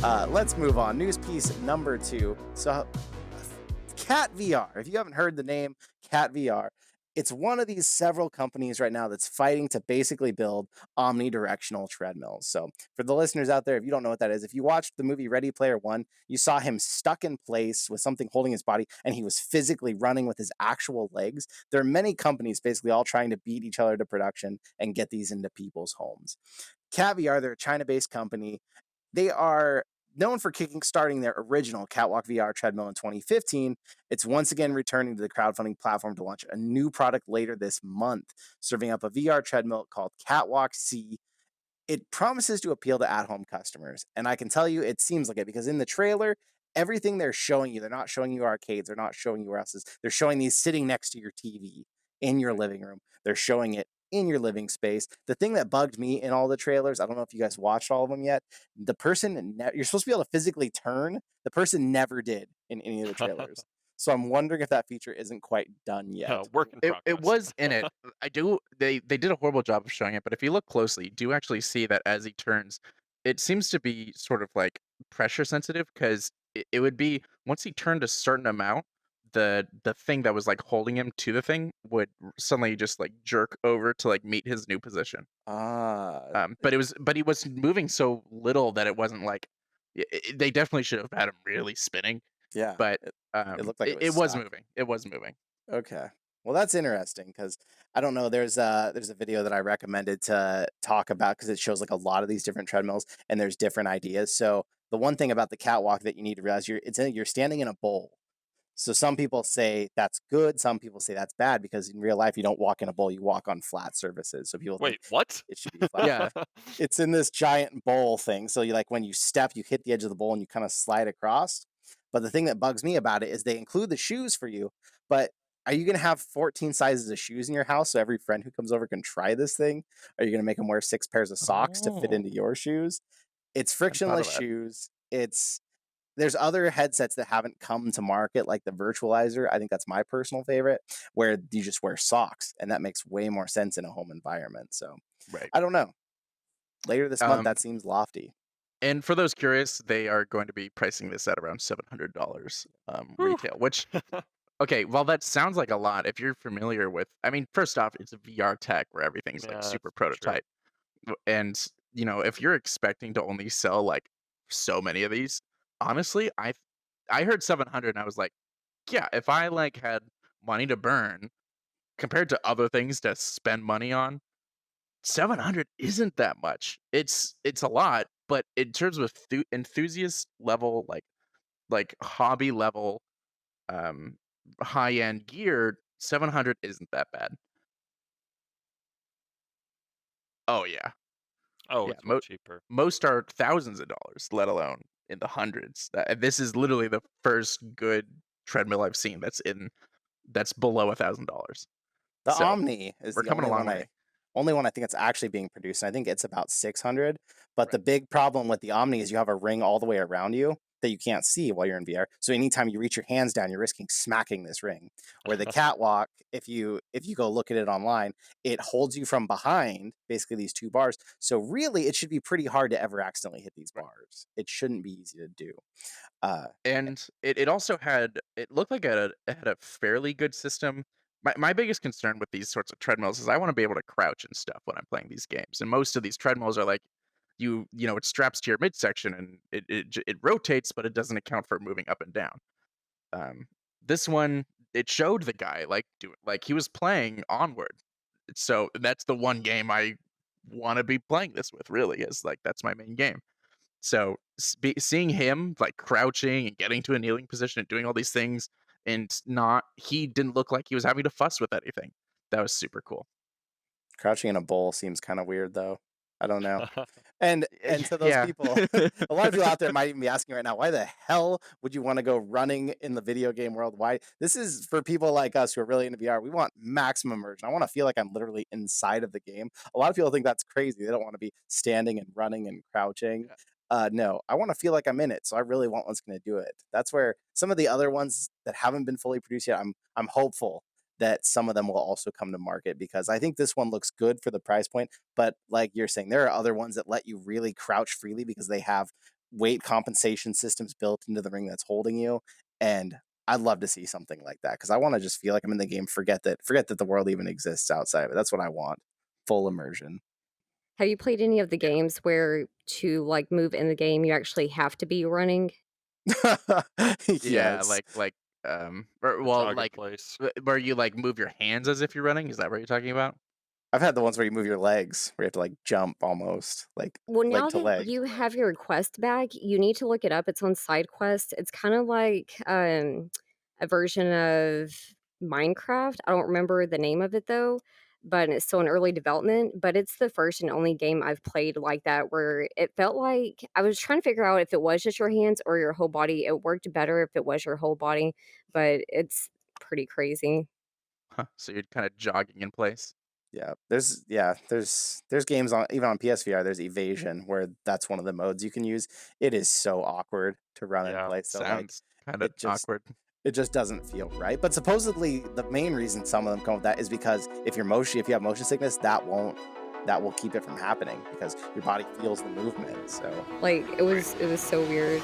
Let's move on. News piece number 2. So, Cat VR. If you haven't heard the name Cat VR, it's one of these several companies right now that's fighting to basically build omnidirectional treadmills. So, for the listeners out there, if you don't know what that is, if you watched the movie Ready Player One, you saw him stuck in place with something holding his body and he was physically running with his actual legs. There are many companies basically all trying to beat each other to production and get these into people's homes. Cat VR, they're a China based company. They are known for kickstarting their original Catwalk VR treadmill in 2015. It's once again returning to the crowdfunding platform to launch a new product later this month, serving up a VR treadmill called Catwalk C. It promises to appeal to at-home customers, and I can tell you it seems like it because in the trailer, everything they're showing you, they're not showing you arcades, they're not showing you warehouses, they're showing these sitting next to your TV in your living room. They're showing it in your living space. The thing that bugged me in all the trailers, I don't know if you guys watched all of them yet, the person, you're supposed to be able to physically turn. The person never did in any of the trailers. So I'm wondering if that feature isn't quite done yet. Work in It progress. was in it. They did a horrible job of showing it, but if you look closely, you do actually see that as he turns, it seems to be sort of like pressure sensitive because it would be once he turned a certain amount, the thing that was like holding him to the thing would suddenly just like jerk over to like meet his new position. Ah, But he was moving so little that it wasn't like they definitely should have had him really spinning, yeah. but It looked like it was it was stuck. moving. It was moving. Okay. Well, that's interesting because I don't know. There's a video that I recommended to talk about because it shows like a lot of these different treadmills and there's different ideas. So the one thing about the catwalk that you need to realize you're standing in a bowl. So some people say that's good. Some people say that's bad because in real life you don't walk in a bowl. You walk on flat surfaces. So people think Wait, what? it should be flat. Yeah. It's in this giant bowl thing. So you like when you step, you hit the edge of the bowl and you kind of slide across. But the thing that bugs me about it is they include the shoes for you, but are you going to have 14 sizes of shoes in your house so every friend who comes over can try this thing? Are you going to make them wear 6 pairs of socks to fit Oh, into your shoes? It's I hadn't thought frictionless of that. shoes. There's other headsets that haven't come to market like the virtualizer. I think that's my personal favorite where you just wear socks and that makes way more sense in a home environment. So, Right. I don't know. Later this month Um, that seems lofty. and for those curious, they are going to be pricing this at around $700 Whew. retail, which okay, while that sounds like a lot, if you're familiar with I mean, first off, it's a VR tech where everything's like Yeah, super that's true. prototype. And, if you're expecting to only sell like so many of these, honestly, I heard 700 and I was like, yeah, if I like had money to burn compared to other things to spend money on, 700 isn't that much. It's a lot, but in terms of enthusiast level, like hobby level, um, high end gear, 700 isn't that bad. Oh yeah, Oh, yeah. it's way cheaper. Most are thousands of dollars, let alone in the hundreds. This is literally the first good treadmill I've seen that's below $1,000. The So Omni is we're the coming a long way. only one I think it's actually being produced. And I think it's about 600. But Right. the big problem with the Omni is you have a ring all the way around you that you can't see while you're in VR. So anytime you reach your hands down, you're risking smacking this ring. Where the catwalk, if you go look at it online, it holds you from behind, basically these two bars. So really, it should be pretty hard to ever accidentally hit these Right. bars. It shouldn't be easy to do. Uh, And it also it looked like it had a fairly good system. My biggest concern with these sorts of treadmills is I want to be able to crouch and stuff when I'm playing these games. And most of these treadmills are like it straps to your midsection and it rotates, but it doesn't account for moving up and down. Um, this one it showed the guy like he was playing Onward. So that's the one game I want to be playing this with. Really, is like that's my main game. So seeing him like crouching and getting to a kneeling position and doing all these things, and not he didn't look like he was having to fuss with anything. That was super cool. Crouching in a bowl seems kind of weird though. I don't know. And to those Yeah. people, a lot of people out there might even be asking right now, why the hell would you want to go running in the video game world? Why? This is for people like us who are really into VR. We want maximum immersion. I want to feel like I'm literally inside of the game. A lot of people think that's crazy. They don't want to be standing and running and crouching. Yeah. No, I want to feel like I'm in it. So I really want what's going to do it. That's where some of the other ones that haven't been fully produced yet, I'm hopeful that some of them will also come to market because I think this one looks good for the price point. But like you're saying, there are other ones that let you really crouch freely because they have weight compensation systems built into the ring that's holding you. And I'd love to see something like that because I want to just feel like I'm in the game. Forget that the world even exists outside of it. That's what I want. Full immersion. Have you played any of the games where to, like, move in the game, you actually have to be running? Yeah, Yes. or A well, jog in like, place. where you, like, move your hands as if you're running? Is that what you're talking about? I've had the ones where you move your legs, where you have to like jump almost, like Well, leg now to that leg. you have your quest back, you need to look it up. It's on SideQuest. It's kinda like, a version of Minecraft. I don't remember the name of it, though, but it's still in early development, but it's the first and only game I've played like that where it felt like I was trying to figure out if it was just your hands or your whole body. It worked better if it was your whole body, but it's pretty crazy. Huh, so you're kinda jogging in place? There's games on even on PSVR. There's evasion where that's one of the modes you can use. It is so awkward to run in Yeah. place. So like Sounds kinda it just awkward. it just doesn't feel right. But supposedly the main reason some of them come with that is because if you have motion sickness, that will keep it from happening because your body feels the movement. So Like, Right. it was so weird.